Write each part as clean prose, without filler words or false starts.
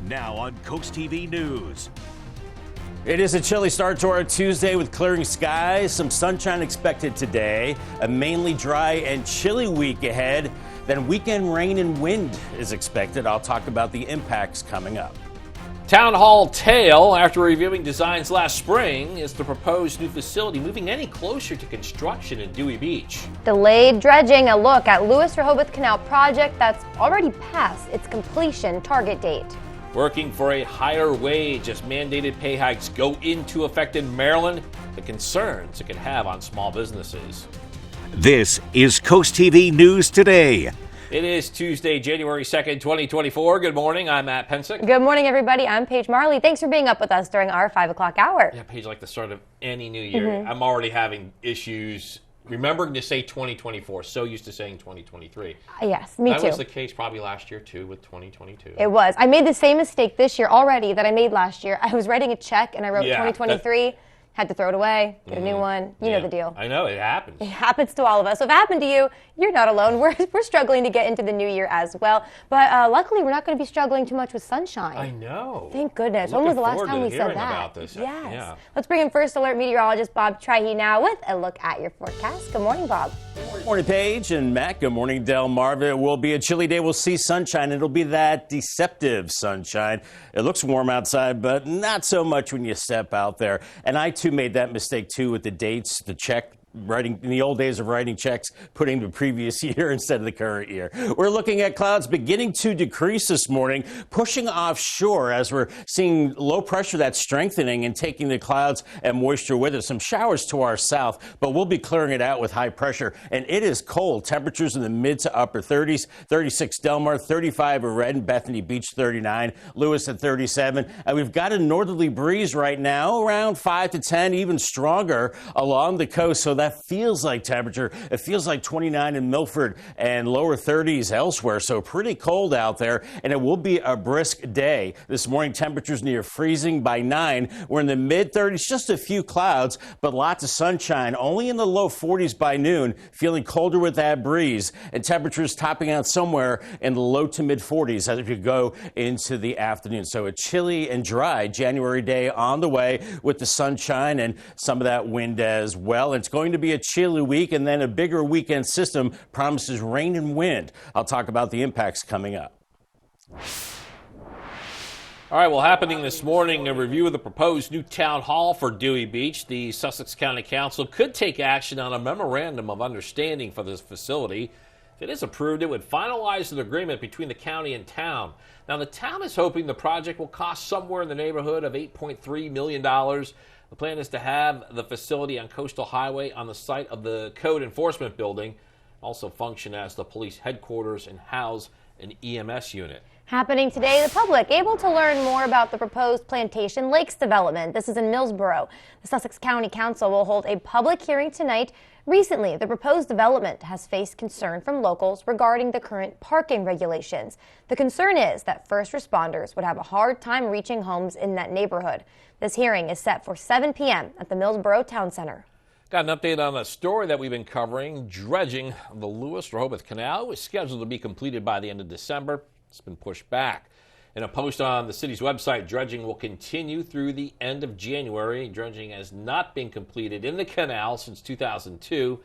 Now on CoastTV News. It is a chilly start to our Tuesday with clearing skies, some sunshine expected today, a mainly dry and chilly week ahead. Then weekend rain and wind is expected. I'll talk about the impacts coming up. Town Hall tale after reviewing designs last spring. Is the proposed new facility moving any closer to construction in Dewey Beach? Delayed dredging, a look at Lewis-Rehoboth Canal project that's already past its completion target date. Working for a higher wage as mandated pay hikes go into effect in Maryland, the concerns it could have on small businesses. This is CoastTV News Today. It is Tuesday, January 2nd, 2024. Good morning. I'm Matt Pensick. Good morning, everybody. I'm Paige Marley. Thanks for being up with us during our 5 o'clock hour. Yeah, Paige, like the start of any new year. I'm already having issues remembering to say 2024. So used to saying 2023. Yes, me too. That was the case probably last year, too, with 2022. It was. I made the same mistake this year already that I made last year. I was writing a check and I wrote 2023. Had to throw it away, get a new one. You know the deal. I know, it happens. It happens to all of us. So if it happened to you, you're not alone. We're struggling to get into the new year as well. But luckily, we're not going to be struggling too much with sunshine. I know. Thank goodness. When was the last time we said that? About this. Yes. Yeah. Let's bring in First Alert meteorologist Bob Trahey now with a look at your forecast. Good morning, Bob. Good morning, Paige and Matt. Good morning, Del Marva. It will be a chilly day. We'll see sunshine. It'll be that deceptive sunshine. It looks warm outside, but not so much when you step out there. And I, too, made that mistake, too, with the dates, the check. Writing in the old days of writing checks, putting the previous year instead of the current year. We're looking at clouds beginning to decrease this morning, pushing offshore as we're seeing low pressure that's strengthening and taking the clouds and moisture with it. Some showers to our south, but we'll be clearing it out with high pressure. And it is cold. Temperatures in the mid to upper 30s, 36 Delmar, 35 at Red and Bethany Beach, 39, Lewis at 37. And we've got a northerly breeze right now, around 5 to 10, even stronger along the coast. So that feels like temperature. It feels like 29 in Milford and lower 30s elsewhere. So pretty cold out there, and it will be a brisk day. This morning, temperatures near freezing by 9. We're in the mid 30s, just a few clouds, but lots of sunshine. Only in the low 40s by noon, feeling colder with that breeze, and temperatures topping out somewhere in the low to mid 40s as we go into the afternoon. So a chilly and dry January day on the way with the sunshine and some of that wind as well. It's going to be a chilly week, and then a bigger weekend system promises rain and wind. I'll talk about the impacts coming up. All right, well, happening this morning, a review of the proposed new town hall for Dewey Beach. The Sussex County Council could take action on a memorandum of understanding for this facility. If it is approved, it would finalize an agreement between the county and town. Now, the town is hoping the project will cost somewhere in the neighborhood of $8.3 million. The plan is to have the facility on Coastal Highway on the site of the Code Enforcement Building, also function as the police headquarters and house an EMS unit. Happening today, the public able to learn more about the proposed Plantation Lakes development. This is in Millsboro. The Sussex County Council will hold a public hearing tonight. Recently, the proposed development has faced concern from locals regarding the current parking regulations. The concern is that first responders would have a hard time reaching homes in that neighborhood. This hearing is set for 7 p.m. at the Millsboro Town Center. Got an update on a story that we've been covering. Dredging of the Lewis-Rehoboth Canal was scheduled to be completed by the end of December. It's been pushed back. In a post on the city's website, dredging will continue through the end of January. Dredging has not been completed in the canal since 2002.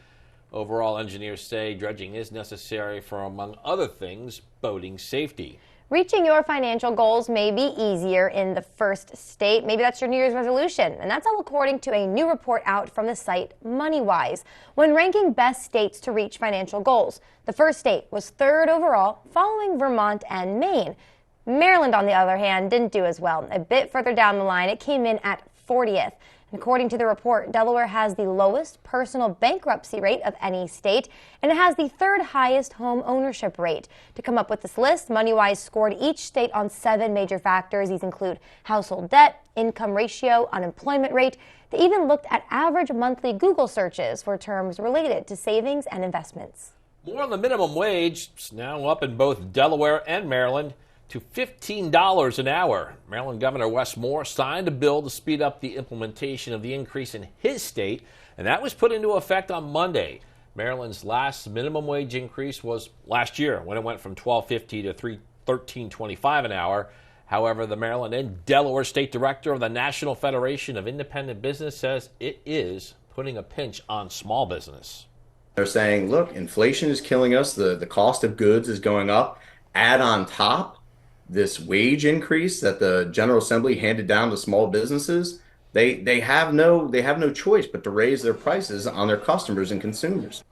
Overall, engineers say dredging is necessary for, among other things, boating safety. Reaching your financial goals may be easier in the first state. Maybe that's your New Year's resolution. And that's all according to a new report out from the site MoneyWise. When ranking best states to reach financial goals, the first state was third overall, following Vermont and Maine. Maryland, on the other hand, didn't do as well. A bit further down the line, it came in at 40th. According to the report, Delaware has the lowest personal bankruptcy rate of any state, and it has the third highest home ownership rate. To come up with this list, MoneyWise scored each state on 7 major factors. These include household debt, income ratio, unemployment rate. They even looked at average monthly Google searches for terms related to savings and investments. More on the minimum wage. It's now up in both Delaware and Maryland to $15 an hour. Maryland Governor Wes Moore signed a bill to speed up the implementation of the increase in his state, and that was put into effect on Monday. Maryland's last minimum wage increase was last year when it went from $12.50 to $13.25 an hour. However, the Maryland and Delaware State Director of the National Federation of Independent Business says it is putting a pinch on small business. They're saying, look, inflation is killing us. The cost of goods is going up. Add on top this wage increase that the General Assembly handed down to small businesses. They have no choice but to raise their prices on their customers and consumers.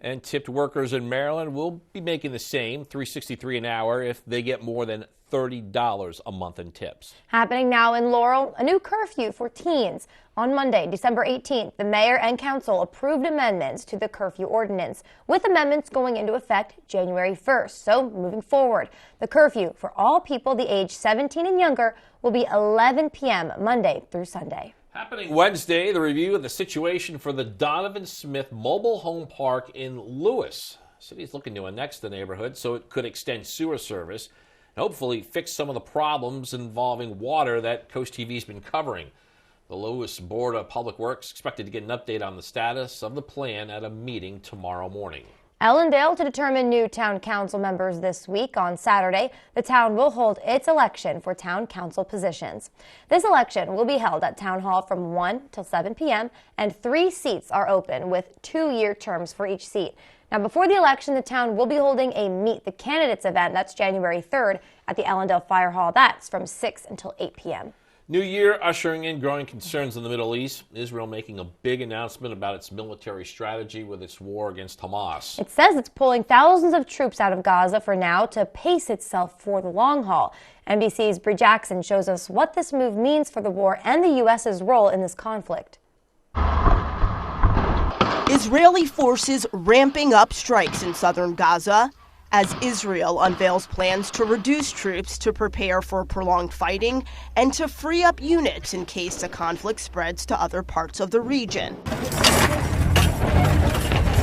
And tipped workers in Maryland will be making the same, $3.63 an hour, if they get more than $30 a month in tips. Happening now in Laurel, a new curfew for teens. On Monday, December 18th, the mayor and council approved amendments to the curfew ordinance, with amendments going into effect January 1st. So moving forward, the curfew for all people the age 17 and younger will be 11 p.m. Monday through Sunday. Happening Wednesday, the review of the situation for the Donovan Smith Mobile Home Park in Lewis. The city's looking to annex the neighborhood so it could extend sewer service and hopefully fix some of the problems involving water that CoastTV's been covering. The Lewis Board of Public Works expected to get an update on the status of the plan at a meeting tomorrow morning. Ellendale to determine new town council members this week. On Saturday, the town will hold its election for town council positions. This election will be held at Town Hall from 1 till 7 p.m. and 3 seats are open with 2-year terms for each seat. Now, before the election, the town will be holding a Meet the Candidates event. That's January 3rd at the Ellendale Fire Hall. That's from 6 until 8 p.m. New year ushering in growing concerns in the Middle East. Israel making a big announcement about its military strategy with its war against Hamas. It says it's pulling thousands of troops out of Gaza for now to pace itself for the long haul. NBC's Bree Jackson shows us what this move means for the war and the U.S.'s role in this conflict. Israeli forces ramping up strikes in southern Gaza as Israel unveils plans to reduce troops to prepare for prolonged fighting and to free up units in case the conflict spreads to other parts of the region.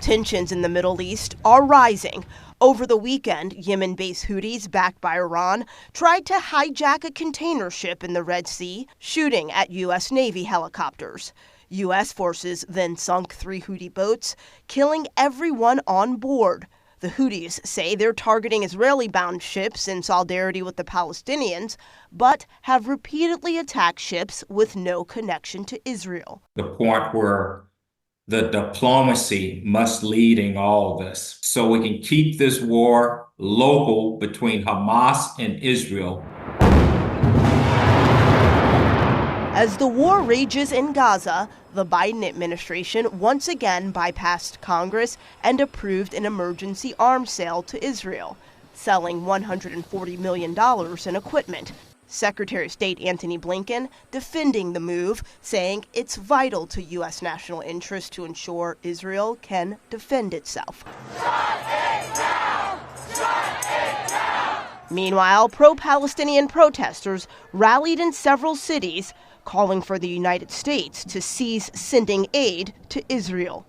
Tensions in the Middle East are rising. Over the weekend, Yemen-based Houthis, backed by Iran, tried to hijack a container ship in the Red Sea, shooting at U.S. Navy helicopters. U.S. forces then sunk 3 Houthi boats, killing everyone on board. The Houthis say they're targeting Israeli-bound ships in solidarity with the Palestinians, but have repeatedly attacked ships with no connection to Israel. The point where the diplomacy must lead in all this, so we can keep this war local between Hamas and Israel. As the war rages in Gaza, the Biden administration once again bypassed Congress and approved an emergency arms sale to Israel, selling $140 million in equipment. Secretary of State Antony Blinken defending the move, saying it's vital to U.S. national interest to ensure Israel can defend itself. Shut it down! Shut it down! Meanwhile, pro-Palestinian protesters rallied in several cities, calling for the United States to cease sending aid to Israel.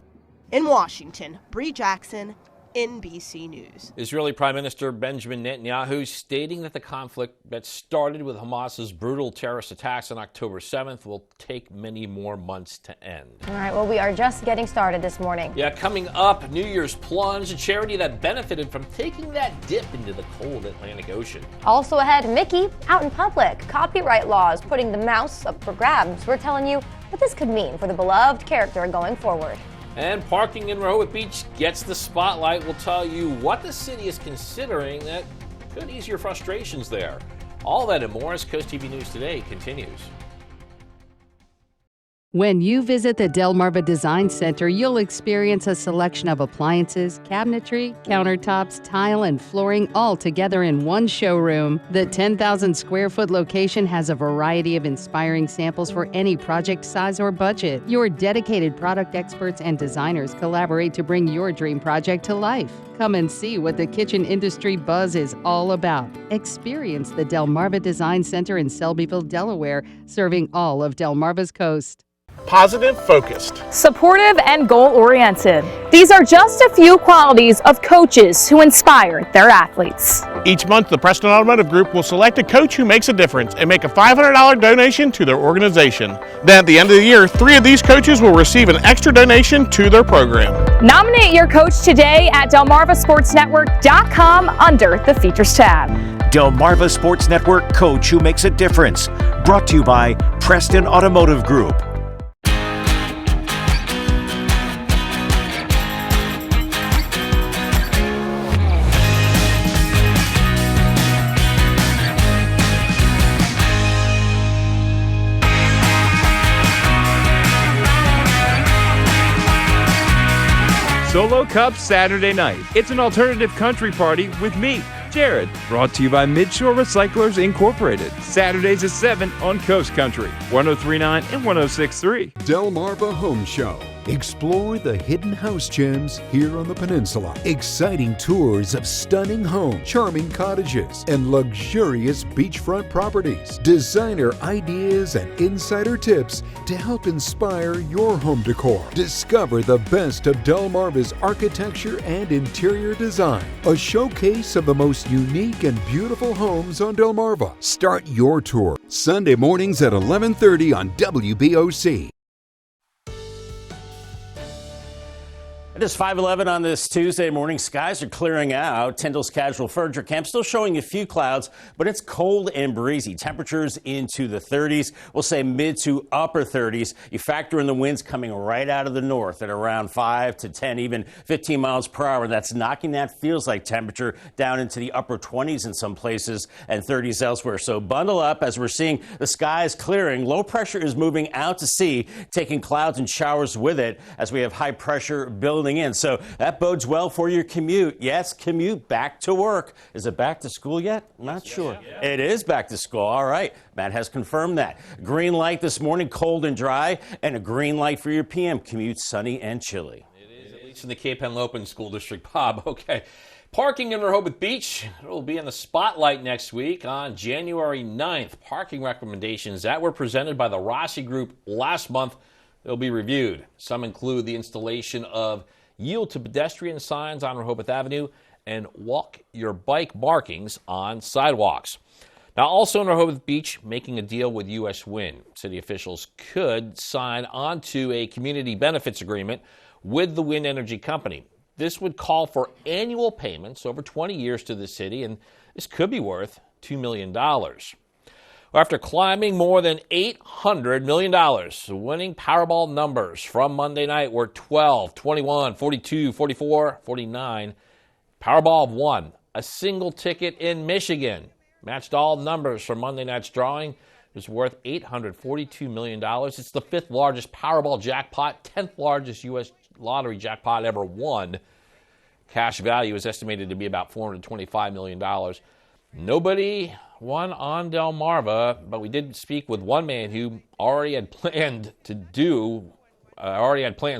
In Washington, Bree Jackson, NBC News. Israeli Prime Minister Benjamin Netanyahu stating that the conflict that started with Hamas's brutal terrorist attacks on October 7th will take many more months to end. All right, well, we are just getting started this morning. Yeah, coming up, New Year's Plunge, a charity that benefited from taking that dip into the cold Atlantic Ocean. Also ahead, Mickey out in public. Copyright laws putting the mouse up for grabs. We're telling you what this could mean for the beloved character going forward. And parking in Rehoboth Beach gets the spotlight. We'll tell you what the city is considering that could ease your frustrations there. All that and more as CoastTV News Today continues. When you visit the Delmarva Design Center, you'll experience a selection of appliances, cabinetry, countertops, tile, and flooring all together in one showroom. The 10,000 square foot location has a variety of inspiring samples for any project size or budget. Your dedicated product experts and designers collaborate to bring your dream project to life. Come and see what the kitchen industry buzz is all about. Experience the Delmarva Design Center in Selbyville, Delaware, serving all of Delmarva's coast. Positive, focused, supportive, and goal-oriented. These are just a few qualities of coaches who inspire their athletes. Each month, the Preston Automotive Group will select a coach who makes a difference and make a $500 donation to their organization. Then at the end of the year, 3 of these coaches will receive an extra donation to their program. Nominate your coach today at DelmarvaSportsNetwork.com under the Features tab. Delmarva Sports Network, coach who makes a difference. Brought to you by Preston Automotive Group. Solo Cup Saturday night. It's an alternative country party with me, Jared. Brought to you by Midshore Recyclers Incorporated. Saturdays at 7 on Coast Country, 103.9 and 106.3. Delmarva Home Show. Explore the hidden house gems here on the peninsula. Exciting tours of stunning homes, charming cottages, and luxurious beachfront properties. Designer ideas and insider tips to help inspire your home decor. Discover the best of Delmarva's architecture and interior design. A showcase of the most unique and beautiful homes on Delmarva. Start your tour Sunday mornings at 11:30 on WBOC. It is 5:11 on this Tuesday morning. Skies are clearing out. Tyndall's Casual Furniture Camp still showing a few clouds, but it's cold and breezy. Temperatures into the 30s. We'll say mid to upper 30s. You factor in the winds coming right out of the north at around 5 to 10, even 15 miles per hour. That's knocking that feels like temperature down into the upper 20s in some places and 30s elsewhere. So bundle up as we're seeing the skies clearing. Low pressure is moving out to sea, taking clouds and showers with it as we have high pressure building in. So that bodes well for your commute. Yes, commute back to work. Is it back to school yet? Not sure. Yeah. It is back to school. All right. Matt has confirmed that. Green light this morning, cold and dry, and a green light for your PM commute, sunny and chilly. It is, at least in the Cape Henlopen School District, Bob. Okay. Parking in Rehoboth Beach will be in the spotlight next week on January 9th. Parking recommendations that were presented by the Rossi Group last month will be reviewed. Some include the installation of yield to pedestrian signs on Rehoboth Avenue and walk your bike markings on sidewalks. Now, also in Rehoboth Beach, making a deal with U.S. Wind. City officials could sign onto a community benefits agreement with the wind energy company. This would call for annual payments over 20 years to the city, and this could be worth $2 million. After climbing more than $800 million, the winning Powerball numbers from Monday night were 12, 21, 42, 44, 49. Powerball of 1, a single ticket in Michigan, matched all numbers from Monday night's drawing. It was worth $842 million. It's the 5th largest Powerball jackpot, 10th largest U.S. lottery jackpot ever won. Cash value is estimated to be about $425 million. Nobody won on Delmarva, but we did speak with one man who already had plans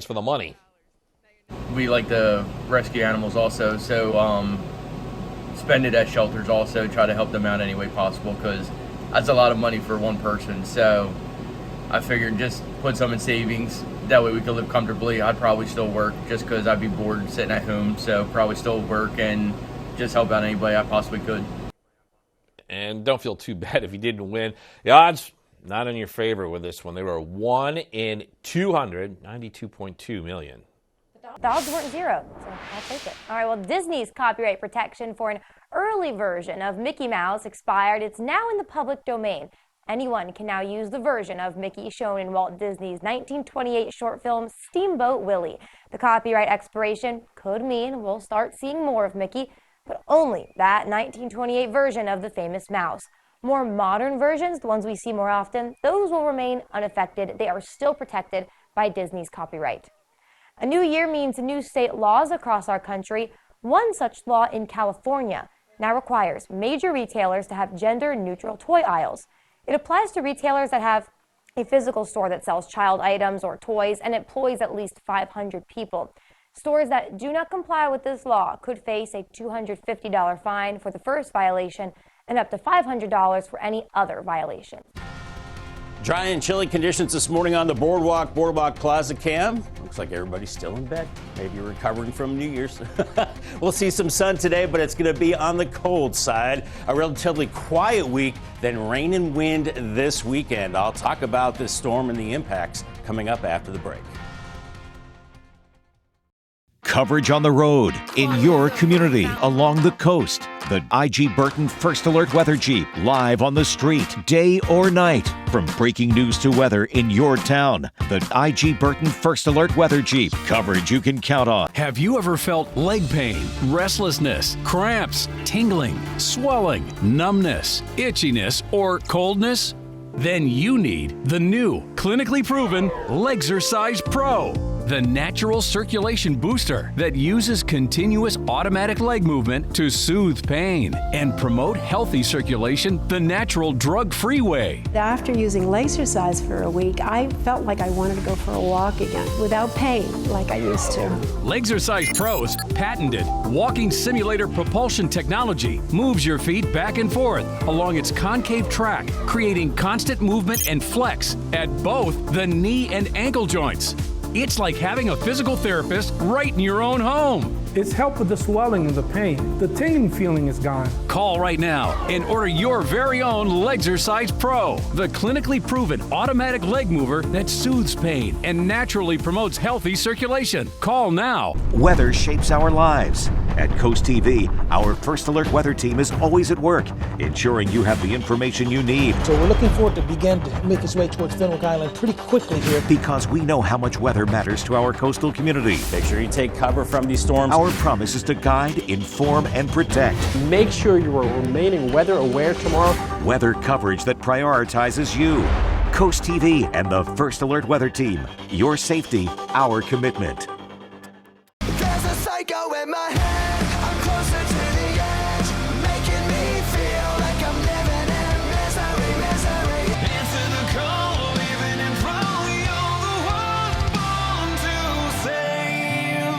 for the money. We like to rescue animals also, so spend it at shelters also, try to help them out any way possible, because that's a lot of money for one person. So I figured just put some in savings, that way we could live comfortably. I'd probably still work just because I'd be bored sitting at home, so probably still work and just help out anybody I possibly could. And don't feel too bad if you didn't win. The odds not in your favor with this one. They were 1 in 292.2 million. The odds weren't zero, so I'll take it. All right, well, Disney's copyright protection for an early version of Mickey Mouse expired. It's now in the public domain. Anyone can now use the version of Mickey shown in Walt Disney's 1928 short film Steamboat Willie. The copyright expiration could mean we'll start seeing more of Mickey, but only that 1928 version of the famous mouse. More modern versions, the ones we see more often, those will remain unaffected. They are still protected by Disney's copyright. A new year means new state laws across our country. One such law in California now requires major retailers to have gender-neutral toy aisles. It applies to retailers that have a physical store that sells child items or toys and employs at least 500 people. Stores that do not comply with this law could face a $250 fine for the first violation and up to $500 for any other violation. Dry and chilly conditions this morning on the Boardwalk Plaza Cam. Looks like everybody's still in bed, maybe recovering from New Year's. We'll see some sun today, but it's going to be on the cold side. A relatively quiet week, then rain and wind this weekend. I'll talk about this storm and the impacts coming up after the break. Coverage on the road, in your community, along the coast. The IG Burton First Alert Weather Jeep, live on the street, day or night. From breaking news to weather in your town, the IG Burton First Alert Weather Jeep, coverage you can count on. Have you ever felt leg pain, restlessness, cramps, tingling, swelling, numbness, itchiness, or coldness? Then you need the new, clinically proven Legzercise Pro, the natural circulation booster that uses continuous automatic leg movement to soothe pain and promote healthy circulation the natural drug-free way. After using Legzercise for a week, I felt like I wanted to go for a walk again without pain like I used to. Legzercise Pro's patented walking simulator propulsion technology moves your feet back and forth along its concave track, creating constant movement and flex at both the knee and ankle joints. It's like having a physical therapist right in your own home. It's helped with the swelling and the pain. The tingling feeling is gone. Call right now and order your very own Legzercise Pro, the clinically proven automatic leg mover that soothes pain and naturally promotes healthy circulation. Call now. Weather shapes our lives. At Coast TV, our First Alert weather team is always at work, ensuring you have the information you need. So we're looking forward to begin to make its way towards Fenwick Island pretty quickly here. Because we know how much weather matters to our coastal community. Make sure you take cover from these storms. Our promise is to guide, inform, and protect. Make sure you are remaining weather aware tomorrow. Weather coverage that prioritizes you. Coast TV and the First Alert weather team. Your safety, our commitment. There's a psycho in my head. I'm closer to the edge, making me feel like I'm living in misery. Answer the call, living in front. You're the one born to save.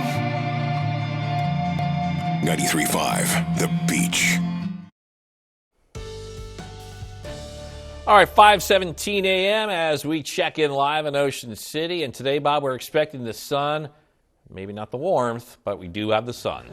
93.5 The Beach. All right, 5:17 a.m. as we check in live in Ocean City. And today, Bob, we're expecting the sun. Maybe not the warmth, but we do have the sun.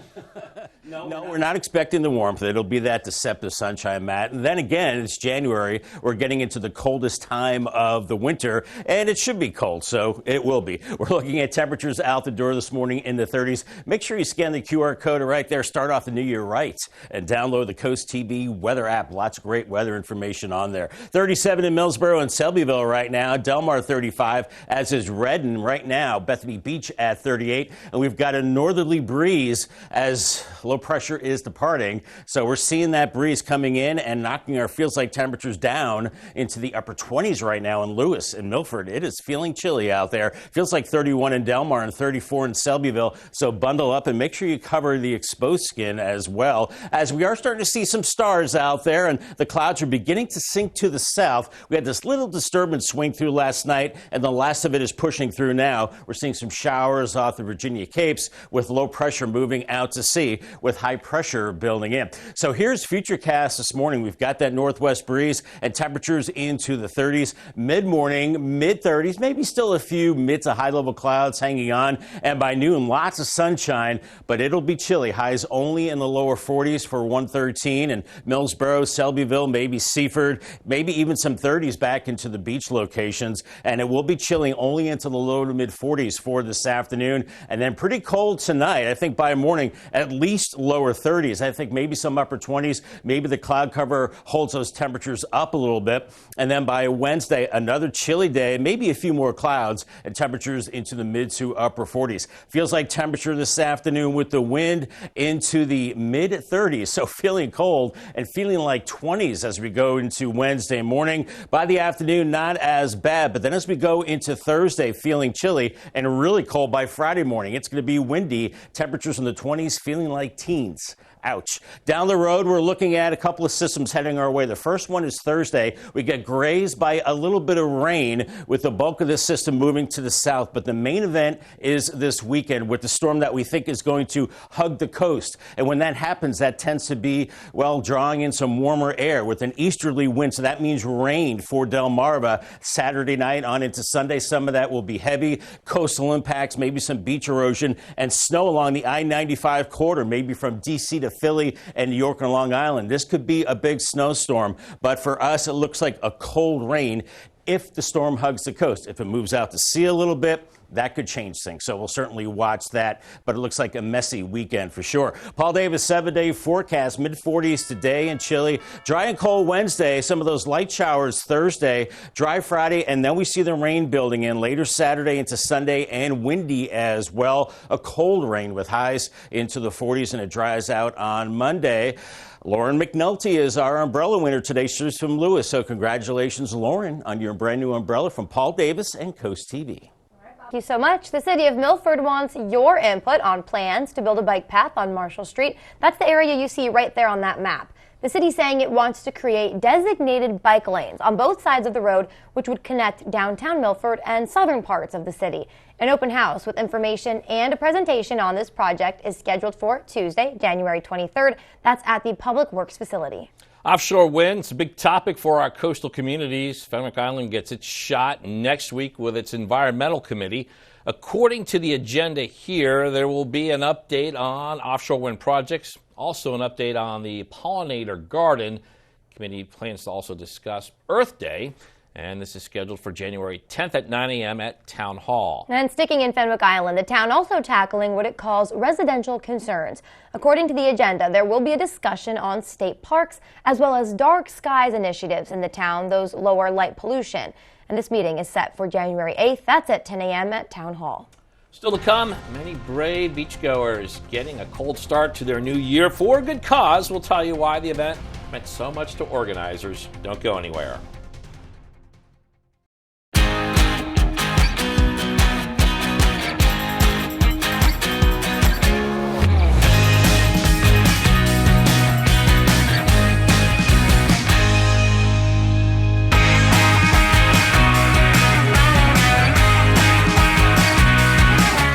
No, we're not expecting the warmth. It'll be that deceptive sunshine, Matt. And then again, it's January. We're getting into the coldest time of the winter, and it should be cold, so it will be. We're looking at temperatures out the door this morning in the 30s. Make sure you scan the QR code right there. Start off the new year right and download the Coast TV weather app. Lots of great weather information on there. 37 in Millsboro and Selbyville right now. Delmar 35, as is Redden right now. Bethany Beach at 38. And we've got a northerly breeze as low pressure is departing. So we're seeing that breeze coming in and knocking our feels like temperatures down into the upper 20s right now in Lewis and Milford. It is feeling chilly out there. Feels like 31 in Delmar and 34 in Selbyville. So bundle up and make sure you cover the exposed skin as well, as we are starting to see some stars out there and the clouds are beginning to sink to the south. We had this little disturbance swing through last night and the last of it is pushing through now. We're seeing some showers off the Virginia Capes with low pressure moving out to sea with high pressure building in. So here's Futurecast this morning. We've got that northwest breeze and temperatures into the 30s. Mid-morning, mid-30s, maybe still a few mid to high level clouds hanging on. And by noon, lots of sunshine, but it'll be chilly. Highs only in the lower 40s for 113 and Millsboro, Selbyville, maybe Seaford, maybe even some 30s back into the beach locations. And it will be chilly only into the low to mid 40s for this afternoon. And then pretty cold tonight. I think by morning, at least lower 30s. I think maybe some upper 20s. Maybe the cloud cover holds those temperatures up a little bit. And then by Wednesday, another chilly day, maybe a few more clouds and temperatures into the mid to upper 40s. Feels like temperature this afternoon with the wind into the mid 30s. So feeling cold and feeling like 20s as we go into Wednesday morning. By the afternoon, not as bad. But then as we go into Thursday, feeling chilly and really cold by Friday morning. It's going to be windy, temperatures in the 20s, feeling like teens. Ouch. Down the road, we're looking at a couple of systems heading our way. The first one is Thursday. We get grazed by a little bit of rain with the bulk of this system moving to the south. But the main event is this weekend with the storm that we think is going to hug the coast. And when that happens, that tends to be, well, drawing in some warmer air with an easterly wind. So that means rain for Delmarva Saturday night on into Sunday. Some of that will be heavy. Coastal impacts, maybe some beach erosion and snow along the I-95 corridor, maybe from D.C. to Philly and New York and Long Island. This could be a big snowstorm, but for us, it looks like a cold rain. if the storm hugs the coast. If it moves out to sea a little bit, that could change things. So we'll certainly watch that. But it looks like a messy weekend for sure. Paul Davis, 7-day forecast, mid-40s today and chilly. Dry and cold Wednesday. Some of those light showers Thursday. Dry Friday. And then we see the rain building in later Saturday into Sunday, and windy as well. A cold rain with highs into the 40s, and it dries out on Monday. Lauren McNulty is our umbrella winner today. She's from Lewis. So congratulations, Lauren, on your brand new umbrella from Paul Davis and Coast TV. Thank you so much. The city of Milford wants your input on plans to build a bike path on Marshall Street. That's the area you see right there on that map. The city's saying it wants to create designated bike lanes on both sides of the road, which would connect downtown Milford and southern parts of the city. An open house with information and a presentation on this project is scheduled for Tuesday, January 23rd. That's at the Public Works facility. Offshore wind, it's a big topic for our coastal communities. Fenwick Island gets its shot next week with its environmental committee. According to the agenda here, there will be an update on offshore wind projects, also an update on the pollinator garden. The committee plans to also discuss Earth Day, and this is scheduled for January 10th at 9 a.m. at Town Hall. And sticking in Fenwick Island, the town also tackling what it calls residential concerns. According to the agenda, there will be a discussion on state parks as well as dark skies initiatives in the town, those lower light pollution. And this meeting is set for January 8th. That's at 10 a.m. at Town Hall. Still to come, many brave beachgoers getting a cold start to their new year for a good cause. We'll tell you why the event meant so much to organizers. Don't go anywhere.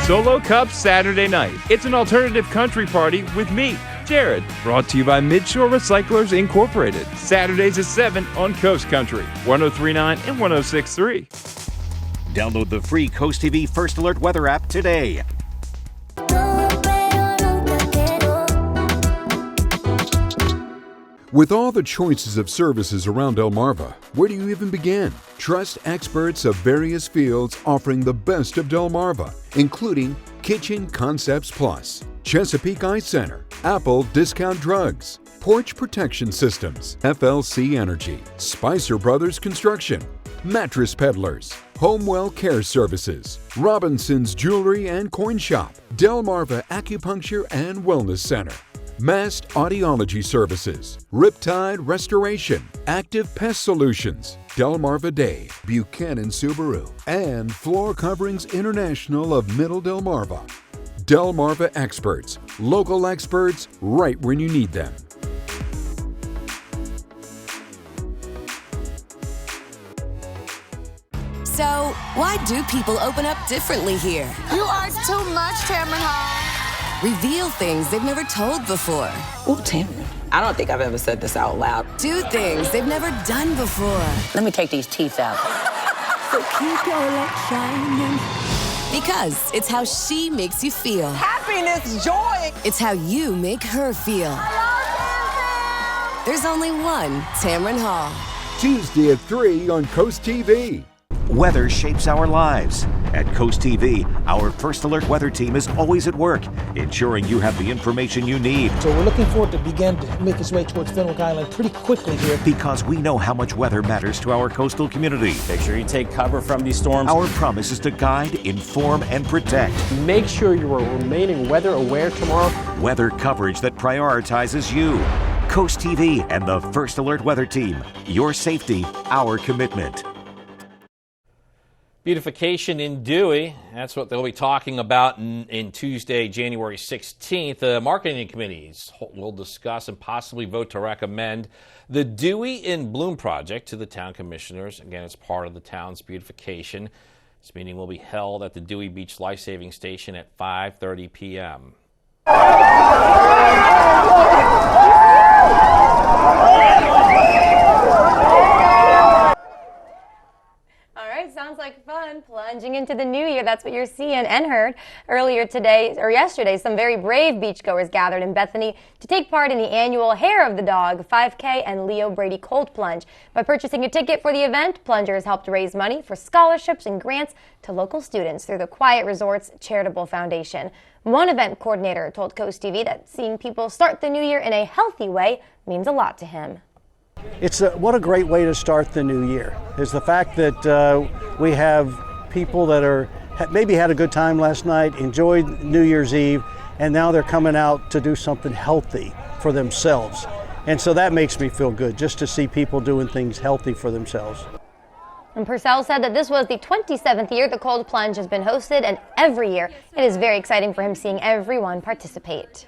Solo Cup Saturday night. It's an alternative country party with me, Jared. Brought to you by Midshore Recyclers Incorporated. Saturdays at 7 on Coast Country, 103.9 and 106.3. Download the free Coast TV First Alert weather app today. With all the choices of services around Delmarva, where do you even begin? Trust experts of various fields offering the best of Delmarva, including Kitchen Concepts Plus, Chesapeake Eye Center, Apple Discount Drugs, Porch Protection Systems, FLC Energy, Spicer Brothers Construction, Mattress Peddlers, Homewell Care Services, Robinson's Jewelry and Coin Shop, Delmarva Acupuncture and Wellness Center, Mast Audiology Services, Riptide Restoration, Active Pest Solutions, Delmarva Day, Buchanan Subaru, and Floor Coverings International of Middle Delmarva. Delmarva experts, local experts, right when you need them. So, why do people open up differently here? You are too much, Tamron Hall. Reveal things they've never told before. Ooh, Tamron. I don't think I've ever said this out loud. Do things they've never done before. Let me take these teeth out. So keep your light shining. Because it's how she makes you feel. Happiness, joy. It's how you make her feel. There's only one Tamron Hall. Tuesday at 3 on Coast TV. Weather shapes our lives. At Coast TV, our First Alert weather team is always at work, ensuring you have the information you need. So we're looking for it to begin to make its way towards Fenwick Island pretty quickly here. Because we know how much weather matters to our coastal community. Make sure you take cover from these storms. Our promise is to guide, inform, and protect. Make sure you are remaining weather aware tomorrow. Weather coverage that prioritizes you. Coast TV and the First Alert weather team. Your safety, our commitment. Beautification in Dewey. That's what they'll be talking about in Tuesday, January 16th. The marketing committees will discuss and possibly vote to recommend the Dewey in Bloom project to the town commissioners. Again, it's part of the town's beautification. This meeting will be held at the Dewey Beach Life Saving Station at 5:30 p.m. Sounds like fun. Plunging into the new year, that's what you're seeing and heard. Earlier today, or yesterday, some very brave beachgoers gathered in Bethany to take part in the annual Hair of the Dog 5K and Leo Brady Cold Plunge. By purchasing a ticket for the event, plungers helped raise money for scholarships and grants to local students through the Quiet Resorts Charitable Foundation. One event coordinator told CoastTV that seeing people start the new year in a healthy way means a lot to him. What a great way to start the new year is the fact that we have people that maybe had a good time last night, enjoyed New Year's Eve, and now they're coming out to do something healthy for themselves. And so that makes me feel good, just to see people doing things healthy for themselves. And Purcell said that this was the 27th year the Cold Plunge has been hosted, and every year it is very exciting for him seeing everyone participate.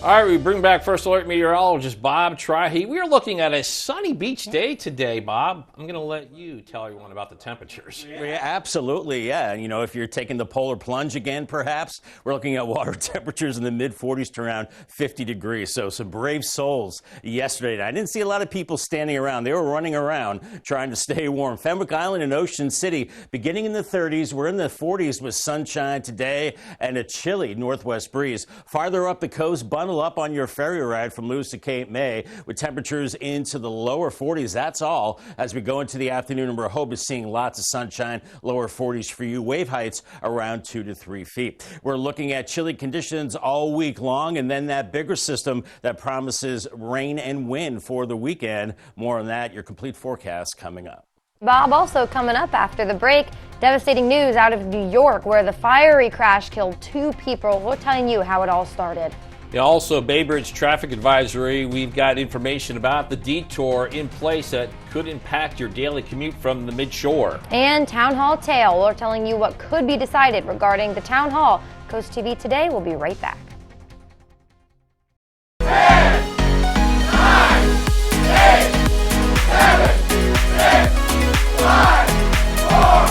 All right, we bring back First Alert meteorologist Bob Trahey. We are looking at a sunny beach day today, Bob. I'm going to let you tell everyone about the temperatures. Yeah, absolutely, yeah. You know, if you're taking the polar plunge again, perhaps, we're looking at water temperatures in the mid-40s to around 50 degrees. So some brave souls yesterday. I didn't see a lot of people standing around. They were running around trying to stay warm. Fenwick Island and Ocean City, beginning in the 30s, we're in the 40s with sunshine today and a chilly northwest breeze. Farther up the coast, bundle up on your ferry ride from Lewis to Cape May with temperatures into the lower 40s. That's all as we go into the afternoon, and Rehoboth is seeing lots of sunshine, lower 40s for you. Wave heights around 2 to 3 feet. We're looking at chilly conditions all week long, and then that bigger system that promises rain and wind for the weekend. More on that, your complete forecast coming up. Bob, also coming up after the break, devastating news out of New York where the fiery crash killed 2 people. We're telling you how it all started. Also, Bay Bridge traffic advisory. We've got information about the detour in place that could impact your daily commute from the midshore. And Town Hall Tale. We're telling you what could be decided regarding the Town Hall. Coast TV Today will be right back. 10, 9, 8, 7, 6, 5, 4,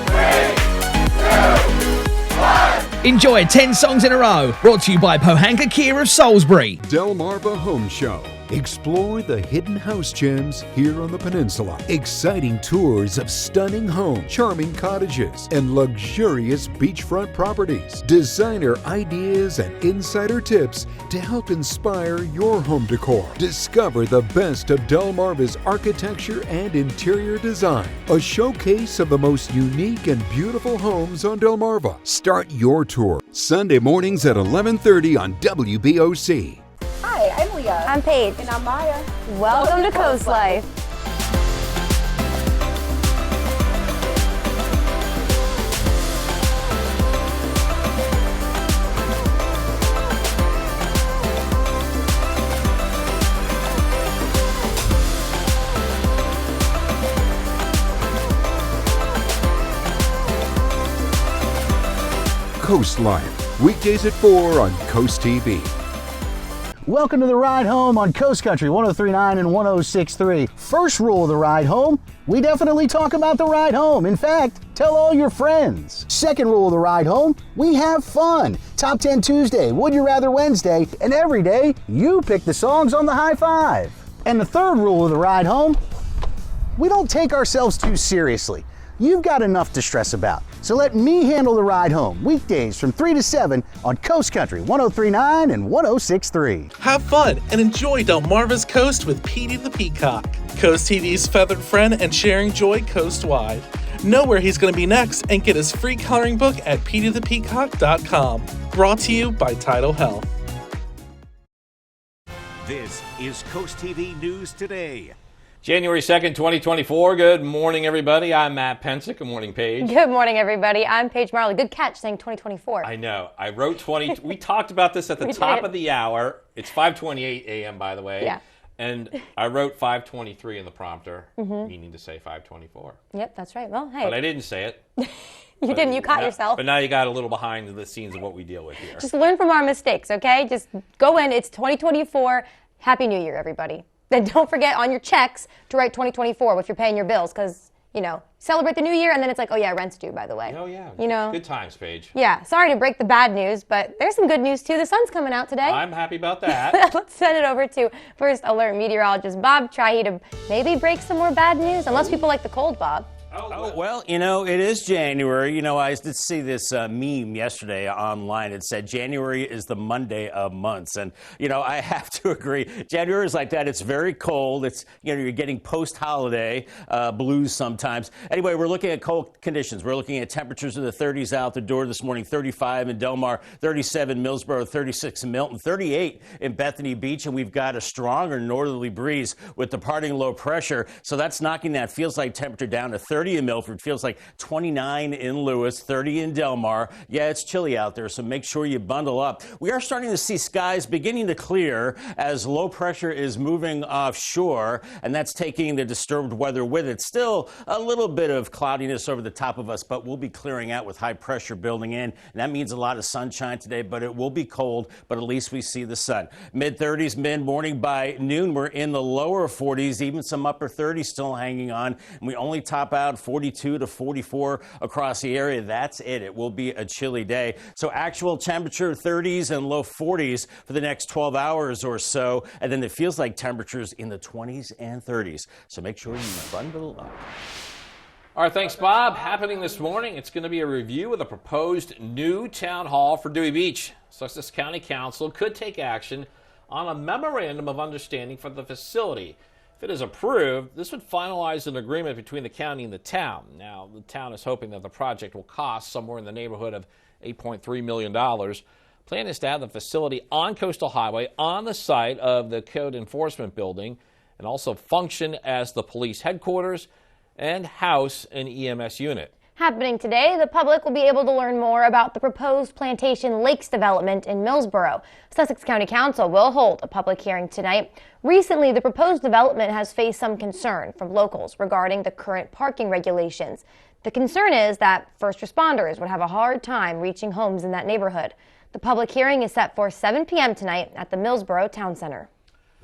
3, 2, 1. Enjoy 10 songs in a row, brought to you by Pohanka Kia of Salisbury. Delmarva Home Show. Explore the hidden house gems here on the peninsula. Exciting tours of stunning homes, charming cottages, and luxurious beachfront properties. Designer ideas and insider tips to help inspire your home decor. Discover the best of Delmarva's architecture and interior design. A showcase of the most unique and beautiful homes on Delmarva. Start your tour Sunday mornings at 11:30 on WBOC. Hi, I'm Leah. I'm Paige. And I'm Maya. Welcome to Coast Life. Coast Life, weekdays at 4 on Coast TV. Welcome to the ride home on Coast Country 103.9 and 106.3. First rule of the ride home, we definitely talk about the ride home. In fact, tell all your friends. Second rule of the ride home, we have fun. Top 10 Tuesday, Would You Rather Wednesday, and every day you pick the songs on the high five. And the third rule of the ride home, we don't take ourselves too seriously. You've got enough to stress about. So let me handle the ride home, weekdays from 3 to 7 on Coast Country 103.9 and 106.3. Have fun and enjoy Delmarva's coast with Petey the Peacock, Coast TV's feathered friend and sharing joy coast-wide. Know where he's going to be next and get his free coloring book at peteythepeacock.com. Brought to you by Tidal Health. This is Coast TV News Today. January 2nd, 2024. Good morning, everybody. I'm Matt Pensick. Good morning, Paige. Good morning, everybody. I'm Paige Marley. Good catch saying 2024. I know. I wrote 20. We talked about this at the top of the hour. It's 5:28 a.m., by the way. Yeah. And I wrote 5:23 in the prompter, meaning to say 5:24. Yep, that's right. Well, hey. But I didn't say it. You didn't. You caught yourself. But now you got a little behind the scenes of what we deal with here. Just learn from our mistakes, okay? Just go in. It's 2024. Happy New Year, everybody. Then don't forget on your checks to write 2024 if you're paying your bills, because, you know, celebrate the new year and then it's like, oh yeah, rent's due, by the way. Oh yeah. You know. Good times, Paige. Yeah. Sorry to break the bad news, but there's some good news too. The sun's coming out today. I'm happy about that. Let's send it over to First Alert meteorologist Bob Trahey to maybe break some more bad news, unless people like the cold, Bob. Oh, well, it is January. I did see this meme yesterday online. It said January is the Monday of months. And, I have to agree. January is like that. It's very cold. It's, you're getting post-holiday blues sometimes. Anyway, we're looking at cold conditions. We're looking at temperatures in the 30s out the door this morning. 35 in Del Mar, 37 in Millsboro, 36 in Milton, 38 in Bethany Beach. And we've got a stronger northerly breeze with departing low pressure. So that's knocking that feels like temperature down to 30 in Milford, feels like 29 in Lewis, 30 in Del Mar. Yeah, it's chilly out there, so make sure you bundle up. We are starting to see skies beginning to clear as low pressure is moving offshore, and that's taking the disturbed weather with it. Still a little bit of cloudiness over the top of us, but we'll be clearing out with high pressure building in, and that means a lot of sunshine today, but it will be cold, but at least we see the sun. Mid-30s, mid-morning. By noon, we're in the lower 40s, even some upper 30s still hanging on, and we only top out 42 to 44 across the area. That's it. It will be a chilly day. So actual temperature 30s and low 40s for the next 12 hours or so. And then it feels like temperatures in the 20s and 30s. So make sure you bundle up. All right, thanks, Bob. Happening this morning, it's going to be a review of the proposed new town hall for Dewey Beach. Sussex County Council could take action on a memorandum of understanding for the facility. If it is approved, this would finalize an agreement between the county and the town. Now, the town is hoping that the project will cost somewhere in the neighborhood of $8.3 million. Plan is to have the facility on Coastal Highway on the site of the Code Enforcement Building and also function as the police headquarters and house an EMS unit. Happening today, the public will be able to learn more about the proposed Plantation Lakes development in Millsboro. Sussex County Council will hold a public hearing tonight. Recently, the proposed development has faced some concern from locals regarding the current parking regulations. The concern is that first responders would have a hard time reaching homes in that neighborhood. The public hearing is set for 7 p.m. tonight at the Millsboro Town Center.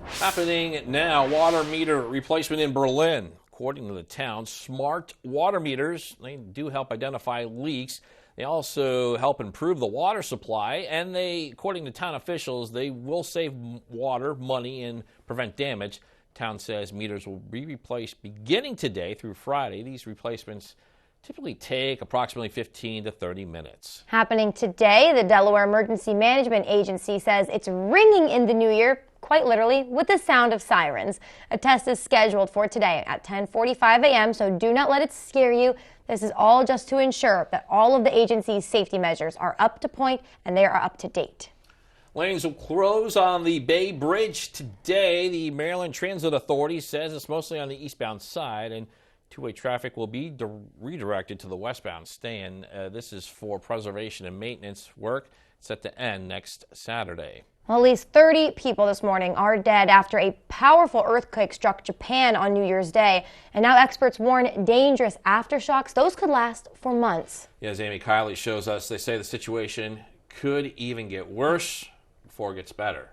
Happening now, water meter replacement in Berlin. According to the town, smart water meters, they do help identify leaks. They also help improve the water supply, and according to town officials, they will save water, money, and prevent damage. Town says meters will be replaced beginning today through Friday. These replacements typically take approximately 15 to 30 minutes. Happening today, the Delaware Emergency Management Agency says it's ringing in the new year, quite literally, with the sound of sirens. A test is scheduled for today at 10:45 a.m., so do not let it scare you. This is all just to ensure that all of the agency's safety measures are up to point and they are up to date. Lanes will close on the Bay Bridge today. The Maryland Transit Authority says it's mostly on the eastbound side, and two-way traffic will be redirected to the westbound stand. This is for preservation and maintenance work. It's set to end next Saturday. Well, at least 30 people this morning are dead after a powerful earthquake struck Japan on New Year's Day. And now experts warn dangerous aftershocks. Those could last for months. Yeah, as Amy Kiley shows us, they say the situation could even get worse before it gets better.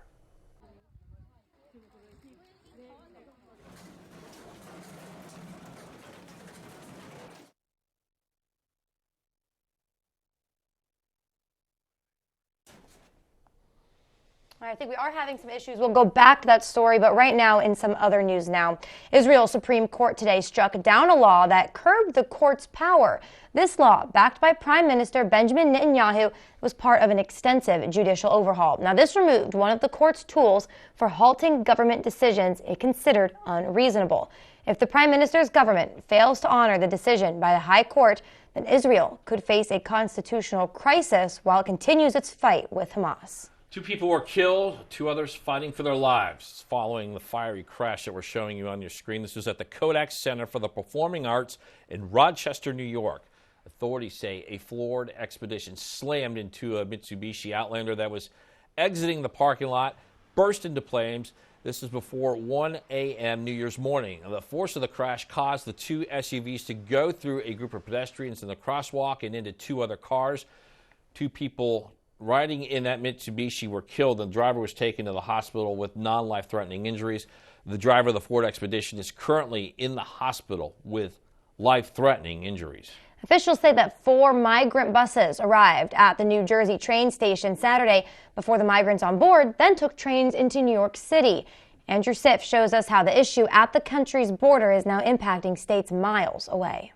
I think we are having some issues. We'll go back to that story, but right now in some other news now. Israel's Supreme Court today struck down a law that curbed the court's power. This law, backed by Prime Minister Benjamin Netanyahu, was part of an extensive judicial overhaul. Now, this removed one of the court's tools for halting government decisions it considered unreasonable. If the Prime Minister's government fails to honor the decision by the High Court, then Israel could face a constitutional crisis while it continues its fight with Hamas. 2 people were killed, 2 others fighting for their lives following the fiery crash that we're showing you on your screen. This was at the Kodak Center for the Performing Arts in Rochester, New York. Authorities say a Ford Expedition slammed into a Mitsubishi Outlander that was exiting the parking lot, burst into flames. This is before 1 a.m. New Year's morning. The force of the crash caused the 2 SUVs to go through a group of pedestrians in the crosswalk and into 2 other cars. 2 people riding in that Mitsubishi were killed. The driver was taken to the hospital with non-life-threatening injuries. The driver of the Ford Expedition is currently in the hospital with life-threatening injuries. Officials say that 4 migrant buses arrived at the New Jersey train station Saturday before the migrants on board then took trains into New York City. Andrew Siff shows us how the issue at the country's border is now impacting states miles away.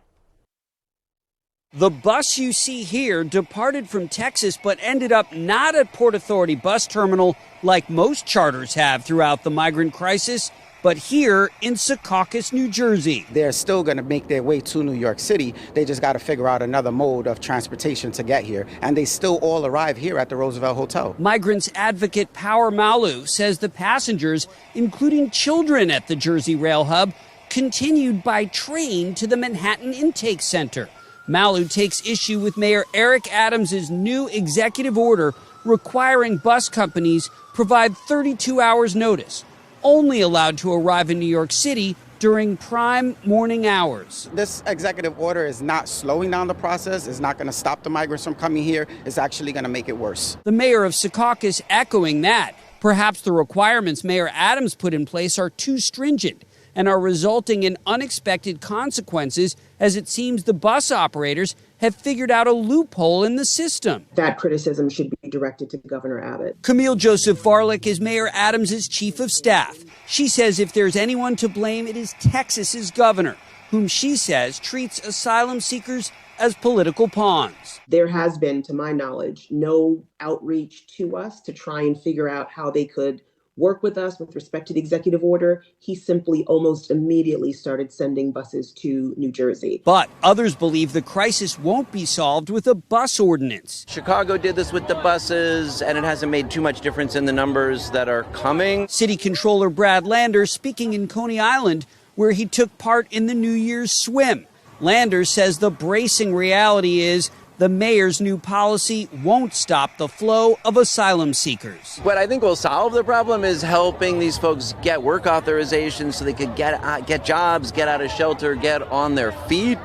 The bus you see here departed from Texas but ended up not at Port Authority Bus Terminal like most charters have throughout the migrant crisis, but here in Secaucus, New Jersey. They're still going to make their way to New York City. They just got to figure out another mode of transportation to get here. And they still all arrive here at the Roosevelt Hotel. Migrants advocate Power Malu says the passengers, including children at the Jersey Rail Hub, continued by train to the Manhattan Intake Center. Malu takes issue with Mayor Eric Adams' new executive order requiring bus companies provide 32 hours notice, only allowed to arrive in New York City during prime morning hours. This executive order is not slowing down the process. It's not going to stop the migrants from coming here. It's actually going to make it worse. The mayor of Secaucus echoing that. Perhaps the requirements Mayor Adams put in place are too stringent and are resulting in unexpected consequences, as it seems the bus operators have figured out a loophole in the system. That criticism should be directed to Governor Abbott. Camille Joseph Farlick is Mayor Adams' chief of staff. She says if there's anyone to blame, it is Texas's governor, whom she says treats asylum seekers as political pawns. There has been, to my knowledge, no outreach to us to try and figure out how they could work with us with respect to the executive order. He simply almost immediately started sending buses to New Jersey. But others believe the crisis won't be solved with a bus ordinance. Chicago did this with the buses, and it hasn't made too much difference in the numbers that are coming. City Controller Brad Lander speaking in Coney Island, where he took part in the New Year's swim. Lander says the bracing reality is the mayor's new policy won't stop the flow of asylum seekers. What I think will solve the problem is helping these folks get work authorizations so they could get jobs, get out of shelter, get on their feet.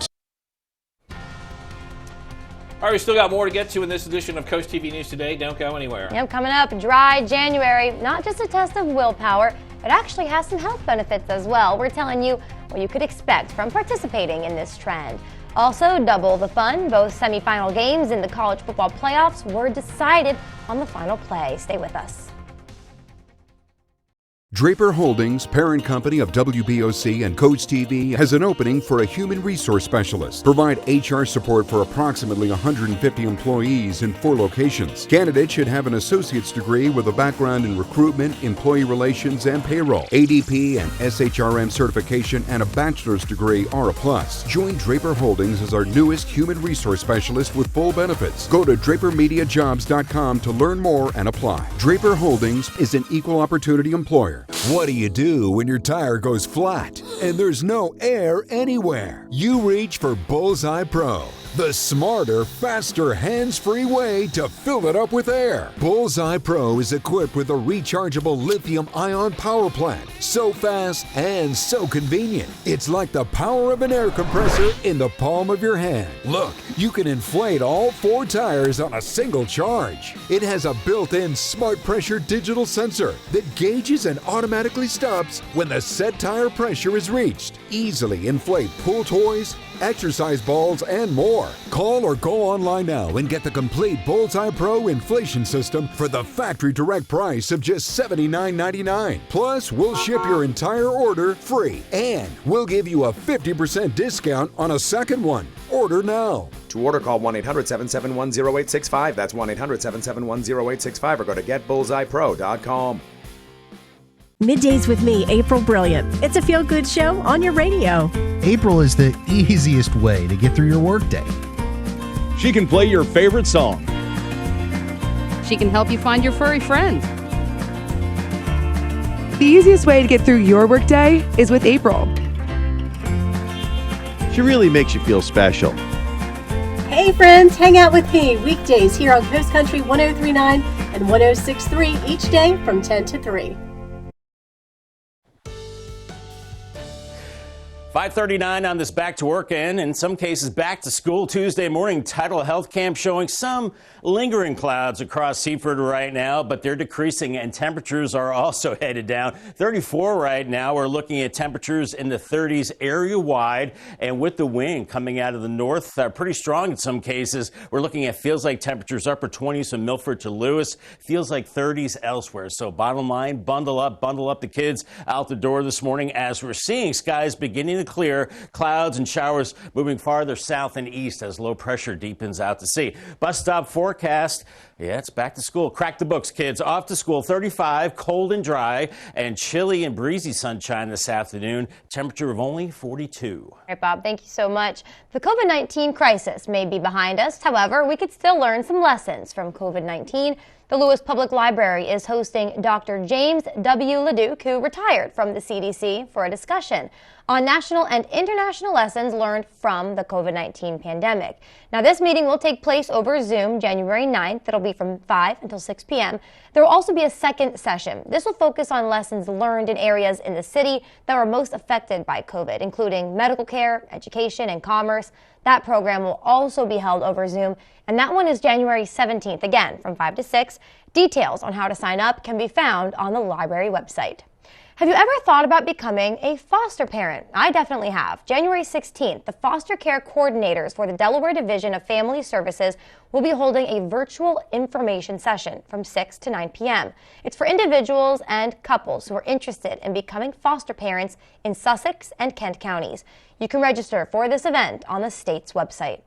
All right, we still got more to get to in this edition of Coast TV News Today. Don't go anywhere. Yep, coming up, dry January, not just a test of willpower, it actually has some health benefits as well. We're telling you what you could expect from participating in this trend. Also, double the fun. Both semifinal games in the college football playoffs were decided on the final play. Stay with us. Draper Holdings, parent company of WBOC and CoastTV, has an opening for a human resource specialist. Provide HR support for approximately 150 employees in 4 locations. Candidates should have an associate's degree with a background in recruitment, employee relations, and payroll. ADP and SHRM certification and a bachelor's degree are a plus. Join Draper Holdings as our newest human resource specialist with full benefits. Go to drapermediajobs.com to learn more and apply. Draper Holdings is an equal opportunity employer. What do you do when your tire goes flat and there's no air anywhere? You reach for Bullseye Pro, the smarter, faster, hands-free way to fill it up with air. Bullseye Pro is equipped with a rechargeable lithium-ion power plant. So fast and so convenient. It's like the power of an air compressor in the palm of your hand. Look, you can inflate all 4 tires on a single charge. It has a built-in smart pressure digital sensor that gauges and automatically stops when the set tire pressure is reached. Easily inflate pool toys, exercise balls, and more. Call or go online now and get the complete Bullseye Pro inflation system for the factory direct price of just $79.99. Plus, we'll ship your entire order free, and we'll give you a 50% discount on a second one. Order now. To order, call 1-800-771-0865. That's 1-800-771-0865, or go to getbullseyepro.com. Middays with me, April Brilliant. It's a feel-good show on your radio. April is the easiest way to get through your workday. She can play your favorite song. She can help you find your furry friend. The easiest way to get through your workday is with April. She really makes you feel special. Hey friends, hang out with me weekdays here on Coast Country 103.9 and 106.3 each day from 10 to 3. 5:39 on this back to work and in some cases back to school Tuesday morning tidal health camp showing some lingering clouds across Seaford right now, but they're decreasing and temperatures are also headed down. 34 right now. We're looking at temperatures in the 30s area wide, and with the wind coming out of the north, pretty strong in some cases. We're looking at feels like temperatures upper 20s from Milford to Lewis, feels like 30s elsewhere. So bottom line, bundle up the kids out the door this morning as we're seeing skies beginning and clear. Clouds and showers moving farther south and east as low pressure deepens out to sea. Bus stop forecast. Yeah, it's back to school. Crack the books, kids. Off to school. 35, cold and dry, and chilly and breezy sunshine this afternoon. Temperature of only 42. All right, Bob, thank you so much. The COVID-19 crisis may be behind us. However, we could still learn some lessons from COVID-19. The Lewis Public Library is hosting Dr. James W. LeDuc, who retired from the CDC, for a discussion on national and international lessons learned from the COVID-19 pandemic. Now, this meeting will take place over Zoom January 9th. It'll be from 5 until 6 p.m. There will also be a second session. This will focus on lessons learned in areas in the city that were most affected by COVID, including medical care, education, and commerce. That program will also be held over Zoom, and that one is January 17th, again, from 5 to 6. Details on how to sign up can be found on the library website. Have you ever thought about becoming a foster parent? I definitely have. January 16th, the foster care coordinators for the Delaware Division of Family Services will be holding a virtual information session from 6 to 9 p.m. It's for individuals and couples who are interested in becoming foster parents in Sussex and Kent counties. You can register for this event on the state's website.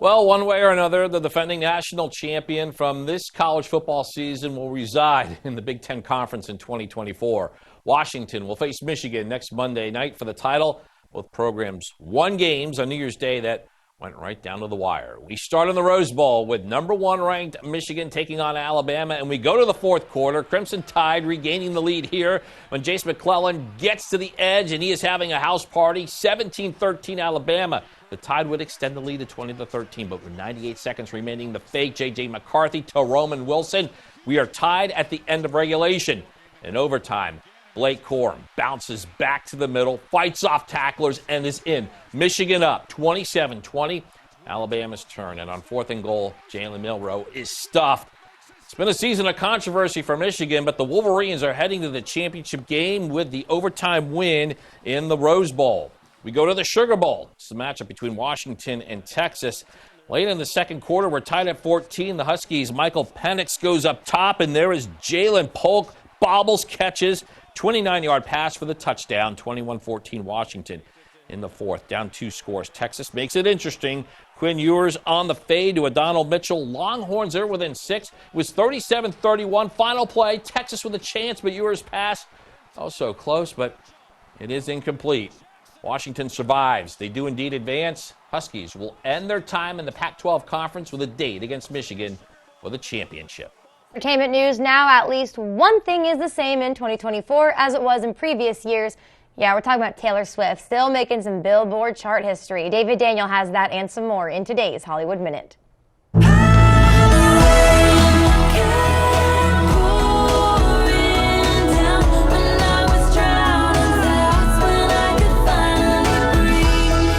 Well, one way or another, the defending national champion from this college football season will reside in the Big Ten Conference in 2024. Washington will face Michigan next Monday night for the title. Both programs won games on New Year's Day that went right down to the wire. We start in the Rose Bowl with number 1 ranked Michigan taking on Alabama, and we go to the fourth quarter. Crimson Tide regaining the lead here when Jace McClellan gets to the edge, and he is having a house party. 17-13 Alabama. The Tide would extend the lead to 20-13, but with 98 seconds remaining, the fake J.J. McCarthy to Roman Wilson. We are tied at the end of regulation. In overtime, Blake Corum bounces back to the middle, fights off tacklers, and is in. Michigan up 27-20. Alabama's turn, and on 4th and goal, Jalen Milroe is stuffed. It's been a season of controversy for Michigan, but the Wolverines are heading to the championship game with the overtime win in the Rose Bowl. We go to the Sugar Bowl. It's the matchup between Washington and Texas. Late in the second quarter, we're tied at 14. The Huskies' Michael Penix goes up top, and there is Jalen Polk. Bobbles, catches, 29-yard pass for the touchdown. 21-14 Washington in the fourth. Down 2 scores. Texas makes it interesting. Quinn Ewers on the fade to a Donald Mitchell. Longhorns there within 6. It was 37-31. Final play. Texas with a chance, but Ewers' pass so close, but it is incomplete. Washington survives. They do indeed advance. Huskies will end their time in the Pac-12 Conference with a date against Michigan for the championship. Entertainment news now. At least one thing is the same in 2024 as it was in previous years. Yeah, we're talking about Taylor Swift, still making some Billboard chart history. David Daniel has that and some more in today's Hollywood Minute.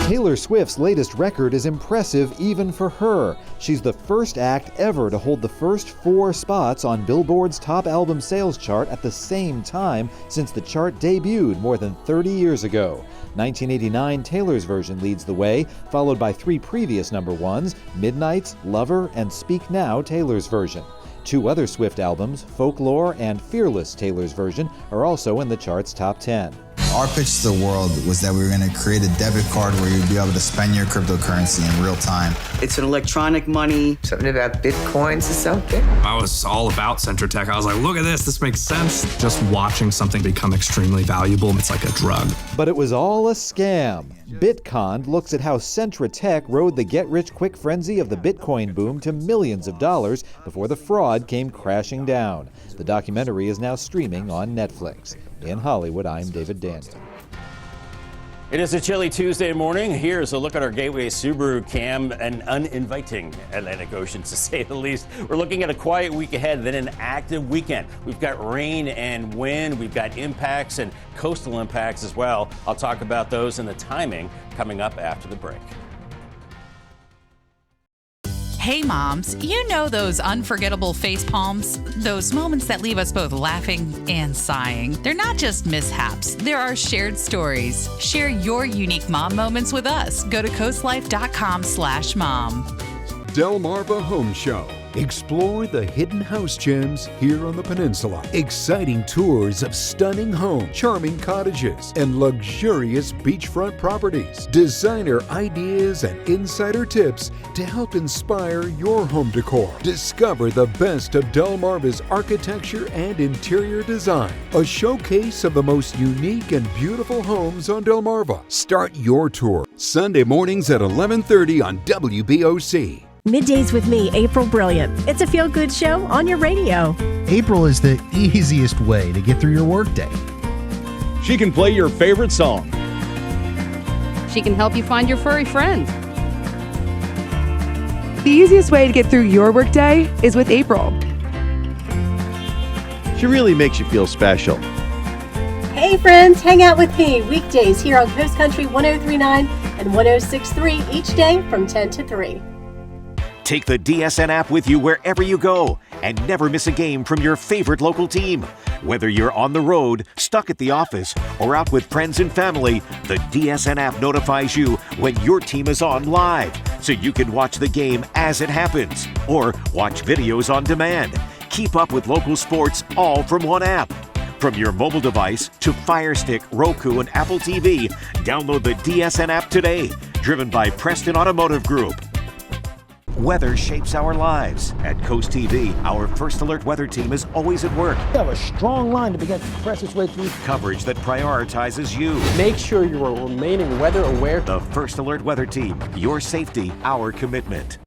Taylor Swift's latest record is impressive even for her. She's the first act ever to hold the first 4 spots on Billboard's top album sales chart at the same time since the chart debuted more than 30 years ago. 1989, Taylor's version leads the way, followed by 3 previous number 1s, Midnight's, Lover, and Speak Now, Taylor's version. 2 other Swift albums, Folklore and Fearless, Taylor's version, are also in the chart's top 10. Our pitch to the world was that we were going to create a debit card where you'd be able to spend your cryptocurrency in real time. It's an electronic money. Something about bitcoins or something. I was all about Centra Tech. I was like, look at this makes sense. Just watching something become extremely valuable, it's like a drug. But it was all a scam. Bitcon looks at how Centra Tech rode the get-rich-quick frenzy of the Bitcoin boom to millions of dollars before the fraud came crashing down. The documentary is now streaming on Netflix. In Hollywood, I'm David Daniel. It is a chilly Tuesday morning. Here's a look at our Gateway Subaru cam, an uninviting Atlantic Ocean to say the least. We're looking at a quiet week ahead, then an active weekend. We've got rain and wind. We've got impacts and coastal impacts as well. I'll talk about those and the timing coming up after the break. Hey moms, you know those unforgettable face palms? Those moments that leave us both laughing and sighing. They're not just mishaps, there are shared stories. Share your unique mom moments with us. Go to coastlife.com/mom. Delmarva Home Show. Explore the hidden house gems here on the peninsula. Exciting tours of stunning homes, charming cottages, and luxurious beachfront properties. Designer ideas and insider tips to help inspire your home decor. Discover the best of Delmarva's architecture and interior design. A showcase of the most unique and beautiful homes on Delmarva. Start your tour Sunday mornings at 11:30 on WBOC. Middays with me, April Brilliant. It's a feel-good show on your radio. April is the easiest way to get through your workday. She can play your favorite song. She can help you find your furry friend. The easiest way to get through your workday is with April. She really makes you feel special. Hey friends, hang out with me weekdays here on Coast Country 103.9 and 106.3 each day from 10 to 3. Take the DSN app with you wherever you go and never miss a game from your favorite local team. Whether you're on the road, stuck at the office, or out with friends and family, the DSN app notifies you when your team is on live, so you can watch the game as it happens or watch videos on demand. Keep up with local sports all from one app. From your mobile device to Fire Stick, Roku, and Apple TV, download the DSN app today. Driven by Preston Automotive Group. Weather shapes our lives. At CoastTV, our First Alert weather team is always at work. We have a strong line to begin to press its way through. Coverage that prioritizes you. Make sure you are remaining weather aware. The First Alert weather team. Your safety, our commitment.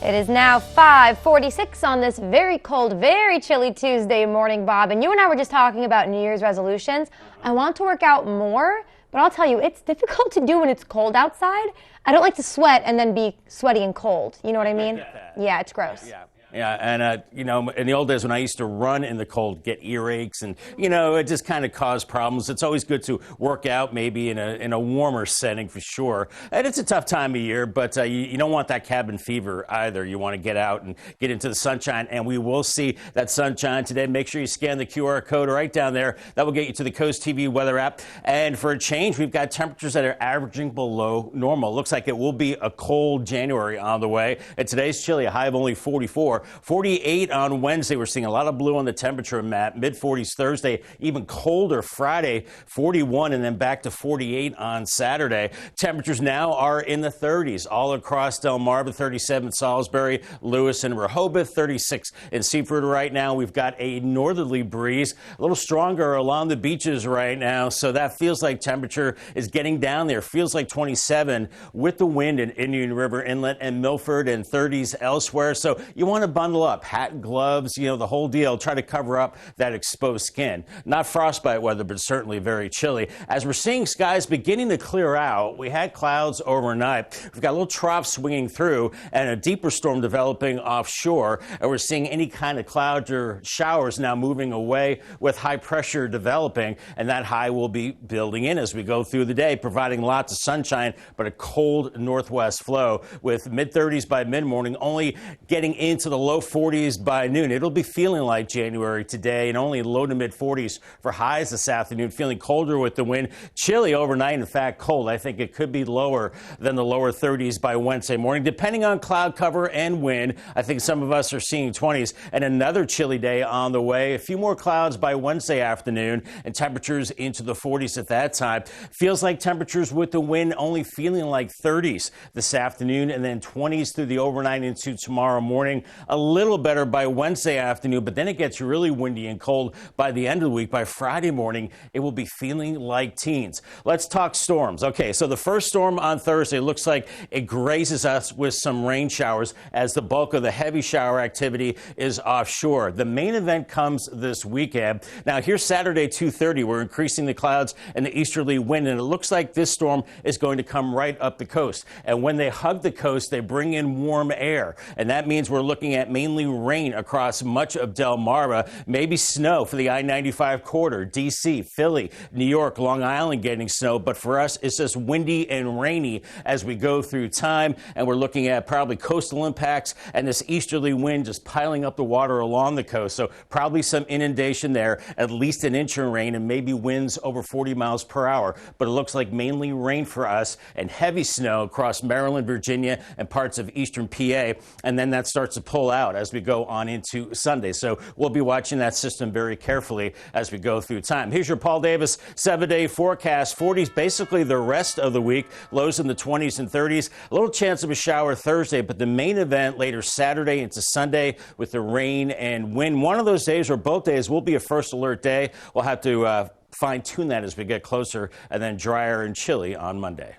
It is now 5:46 on this very cold, very chilly Tuesday morning, Bob. And you and I were just talking about New Year's resolutions. I want to work out more, but I'll tell you, it's difficult to do when it's cold outside. I don't like to sweat and then be sweaty and cold. You know what I mean? Yeah, it's gross. Yeah, and you know, in the old days when I used to run in the cold, get earaches, and you know, it just kind of caused problems. It's always good to work out, maybe in a warmer setting for sure. And it's a tough time of year, but you don't want that cabin fever either. You want to get out and get into the sunshine, and we will see that sunshine today. Make sure you scan the QR code right down there. That will get you to the CoastTV weather app. And for a change, we've got temperatures that are averaging below normal. Looks like it will be a cold January on the way. And today's chilly, a high of only 44. 48 on Wednesday. We're seeing a lot of blue on the temperature map. Mid-40s Thursday, even colder Friday, 41, and then back to 48 on Saturday. Temperatures now are in the 30s all across Delmarva, 37 Salisbury, Lewis, and Rehoboth, 36 in Seaford right now. We've got a northerly breeze, a little stronger along the beaches right now, so that feels like temperature is getting down there. Feels like 27 with the wind in Indian River Inlet and Milford, and 30s elsewhere. So you want to bundle up, hat, gloves, you know, the whole deal. Try to cover up that exposed skin. Not frostbite weather, but certainly very chilly. As we're seeing skies beginning to clear out, we had clouds overnight. We've got a little trough swinging through and a deeper storm developing offshore. And we're seeing any kind of clouds or showers now moving away with high pressure developing. And that high will be building in as we go through the day, providing lots of sunshine, but a cold northwest flow with mid-30s by mid-morning, only getting into the low 40s by noon. It'll be feeling like January today, and only low to mid 40s for highs this afternoon. Feeling colder with the wind. Chilly overnight, in fact, cold. I think it could be lower than the lower 30s by Wednesday morning, depending on cloud cover and wind. I think some of us are seeing 20s, and another chilly day on the way. A few more clouds by Wednesday afternoon, and temperatures into the 40s at that time. Feels like temperatures with the wind only feeling like 30s this afternoon, and then 20s through the overnight into tomorrow morning. A little better by Wednesday afternoon, but then it gets really windy and cold by the end of the week. By Friday morning, it will be feeling like teens. Let's talk storms. Okay, so the first storm on Thursday looks like it grazes us with some rain showers as the bulk of the heavy shower activity is offshore. The main event comes this weekend. Now, here's Saturday, 2:30. We're increasing the clouds and the easterly wind, and it looks like this storm is going to come right up the coast. And when they hug the coast, they bring in warm air, and that means we're looking at mainly rain across much of Delmarva, maybe snow for the I-95 corridor, D.C., Philly, New York, Long Island getting snow. But for us, it's just windy and rainy as we go through time. And we're looking at probably coastal impacts and this easterly wind just piling up the water along the coast. So probably some inundation there, at least an inch of rain and maybe winds over 40 miles per hour. But it looks like mainly rain for us and heavy snow across Maryland, Virginia, and parts of eastern PA. And then that starts to pull out as we go on into Sunday. So we'll be watching that system very carefully as we go through time. Here's your Paul Davis 7-day forecast. 40s basically the rest of the week. Lows in the 20s and 30s. A little chance of a shower Thursday, but the main event later Saturday into Sunday with the rain and wind. One of those days or both days will be a first alert day. We'll have to fine-tune that as we get closer, and then drier and chilly on Monday.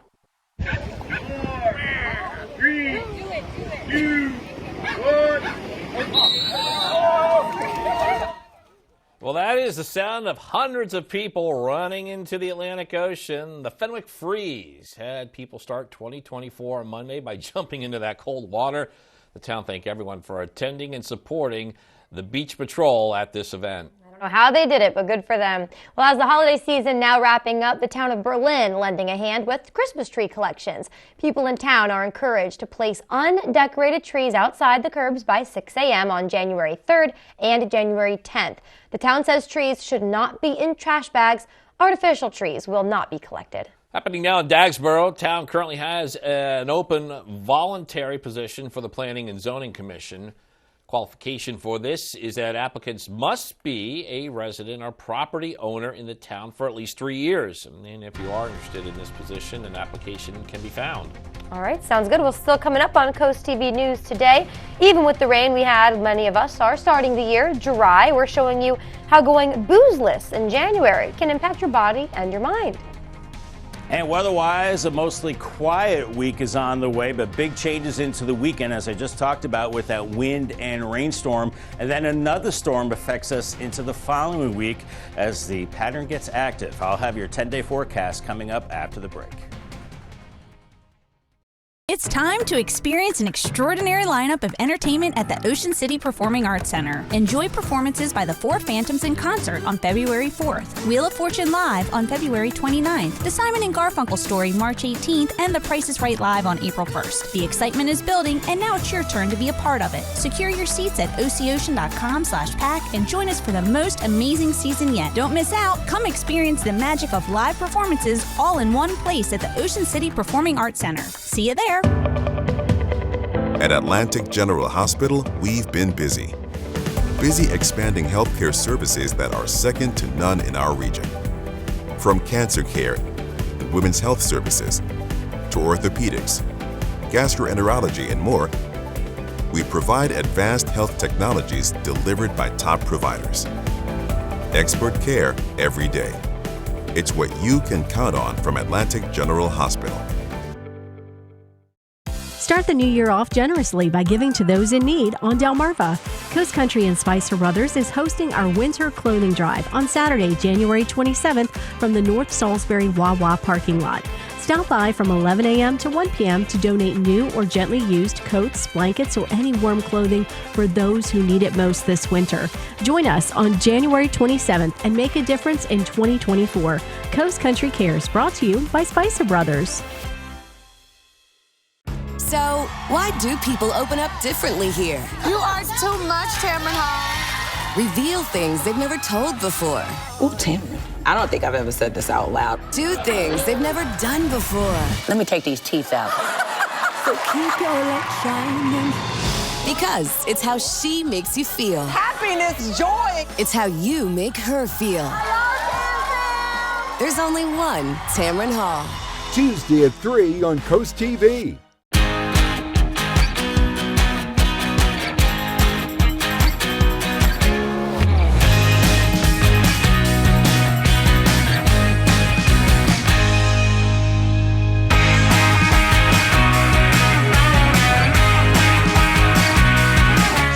4, 3, 2, 1. Well, that is the sound of hundreds of people running into the Atlantic Ocean. The Fenwick Freeze had people start 2024 on Monday by jumping into that cold water. The town thanked everyone for attending and supporting the beach patrol at this event. I don't know how they did it, but good for them. Well, as the holiday season now wrapping up, the town of Berlin lending a hand with Christmas tree collections. People in town are encouraged to place undecorated trees outside the curbs by 6 a.m. on January 3rd and January 10th. The town says trees should not be in trash bags. Artificial trees will not be collected. Happening now in Dagsboro, town currently has an open voluntary position for the Planning and Zoning Commission. Qualification for this is that applicants must be a resident or property owner in the town for at least 3 years. And if you are interested in this position, an application can be found. All right, sounds good. Well, still coming up on Coast TV News today. Even with the rain we had, many of us are starting the year dry. We're showing you how going boozeless in January can impact your body and your mind. And weather-wise, a mostly quiet week is on the way, but big changes into the weekend, as I just talked about, with that wind and rainstorm. And then another storm affects us into the following week as the pattern gets active. I'll have your 10-day forecast coming up after the break. It's time to experience an extraordinary lineup of entertainment at the Ocean City Performing Arts Center. Enjoy performances by the Four Phantoms in concert on February 4th, Wheel of Fortune Live on February 29th, The Simon and Garfunkel Story March 18th, and The Price is Right Live on April 1st. The excitement is building, and now it's your turn to be a part of it. Secure your seats at ococean.com/pack and join us for the most amazing season yet. Don't miss out. Come experience the magic of live performances all in one place at the Ocean City Performing Arts Center. See you there. At Atlantic General Hospital, we've been busy. Busy expanding healthcare services that are second to none in our region. From cancer care, women's health services, to orthopedics, gastroenterology, and more, we provide advanced health technologies delivered by top providers. Expert care every day. It's what you can count on from Atlantic General Hospital. Start the new year off generously by giving to those in need on Delmarva. Coast Country and Spicer Brothers is hosting our winter clothing drive on Saturday, January 27th from the North Salisbury Wawa parking lot. Stop by from 11 a.m. to 1 p.m. to donate new or gently used coats, blankets, or any warm clothing for those who need it most this winter. Join us on January 27th and make a difference in 2024. Coast Country Cares, brought to you by Spicer Brothers. So, why do people open up differently here? You are too much, Tamron Hall. Reveal things they've never told before. Ooh, Tamron. I don't think I've ever said this out loud. Do things they've never done before. Let me take these teeth out. So keep your light shining. Because it's how she makes you feel. Happiness, joy. It's how you make her feel. There's only one Tamron Hall. Tuesday at 3 on Coast TV.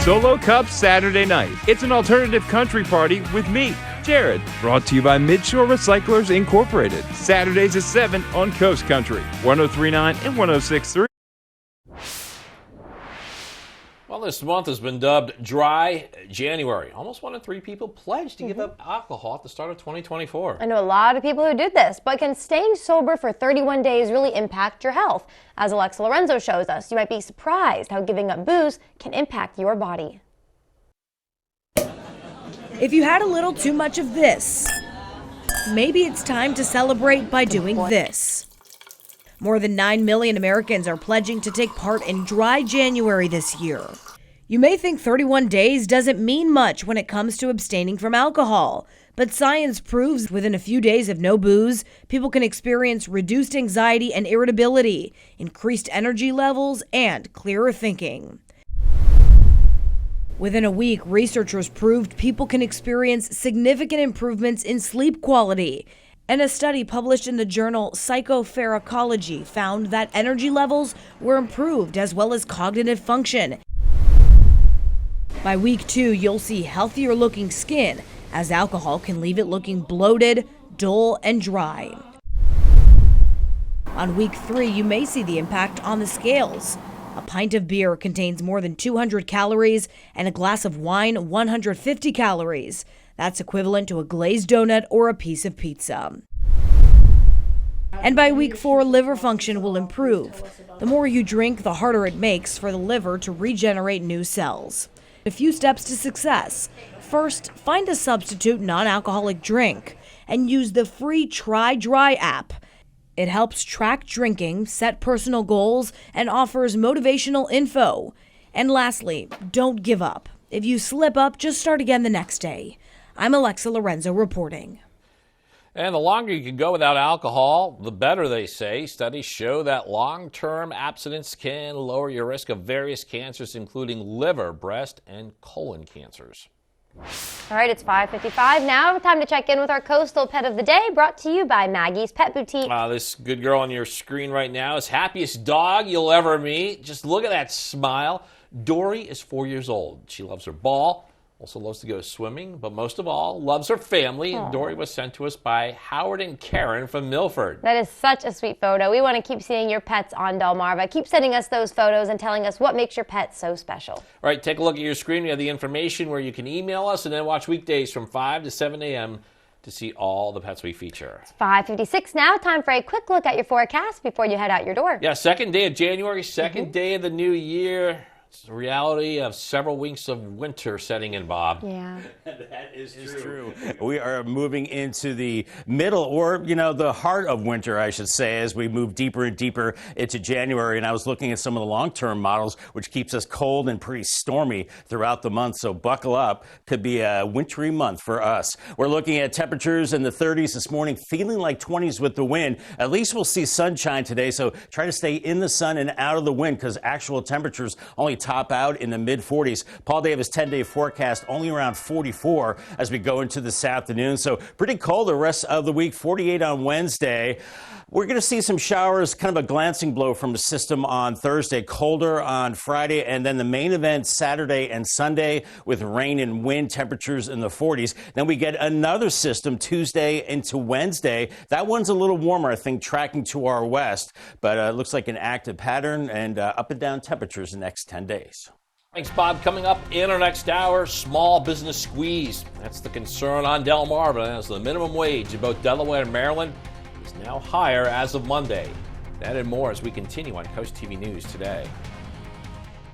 Solo Cup Saturday night. It's an alternative country party with me, Jared. Brought to you by Midshore Recyclers Incorporated. Saturdays at 7 on Coast Country, 103.9 and 106.3. Well, this month has been dubbed Dry January. Almost 1 in 3 people pledged to give up alcohol at the start of 2024. I know a lot of people who did this, but can staying sober for 31 days really impact your health? As Alexa Lorenzo shows us, you might be surprised how giving up booze can impact your body. If you had a little too much of this, maybe it's time to celebrate by doing this. More than 9 million Americans are pledging to take part in Dry January this year. You may think 31 days doesn't mean much when it comes to abstaining from alcohol, but science proves within a few days of no booze, people can experience reduced anxiety and irritability, increased energy levels, and clearer thinking. Within a week, researchers proved people can experience significant improvements in sleep quality. And a study published in the journal Psychopharmacology found that energy levels were improved as well as cognitive function. By week 2, you'll see healthier looking skin, as alcohol can leave it looking bloated, dull, and dry. On week 3, you may see the impact on the scales. A pint of beer contains more than 200 calories and a glass of wine 150 calories. That's equivalent to a glazed donut or a piece of pizza. And by week 4, liver function will improve. The more you drink, the harder it makes for the liver to regenerate new cells. A few steps to success. First, find a substitute non-alcoholic drink and use the free Try Dry app. It helps track drinking, set personal goals, and offers motivational info. And lastly, don't give up. If you slip up, just start again the next day. I'm Alexa Lorenzo reporting. And the longer you can go without alcohol, the better, they say. Studies show that long-term abstinence can lower your risk of various cancers, including liver, breast, and colon cancers. All right, it's 5:55 now. Time to check in with our coastal pet of the day, brought to you by Maggie's Pet Boutique. This good girl on your screen right now is happiest dog you'll ever meet. Just look at that smile. Dory is 4 years old. She loves her ball, also loves to go swimming, but most of all, loves her family. And Dory was sent to us by Howard and Karen from Milford. That is such a sweet photo. We want to keep seeing your pets on Delmarva. Keep sending us those photos and telling us what makes your pet so special. All right, take a look at your screen. We have the information where you can email us and then watch weekdays from 5 to 7 a.m. to see all the pets we feature. It's 5:56 now. Time for a quick look at your forecast before you head out your door. Yeah, second day of January, second day of the new year. It's the reality of several weeks of winter setting in, Bob. Yeah. That is true. We are moving into the middle, or, the heart of winter, I should say, as we move deeper and deeper into January. And I was looking at some of the long-term models, which keeps us cold and pretty stormy throughout the month. So buckle up. Could be a wintry month for us. We're looking at temperatures in the 30s this morning, feeling like 20s with the wind. At least we'll see sunshine today. So try to stay in the sun and out of the wind, because actual temperatures only top out in the mid-40s. Paul Davis 10-day forecast only around 44 as we go into this afternoon. So pretty cold the rest of the week. 48 on Wednesday. We're going to see some showers, kind of a glancing blow from the system on Thursday, colder on Friday, and then the main event Saturday and Sunday with rain and wind, temperatures in the 40s. Then we get another system Tuesday into Wednesday. That one's a little warmer, I think, tracking to our west, but it looks like an active pattern and up and down temperatures the next 10 days. Thanks, Bob. Coming up in our next hour, small business squeeze. That's the concern on Delmarva, as the minimum wage in both Delaware and Maryland is now higher as of Monday. That and more as we continue on Coast TV News today.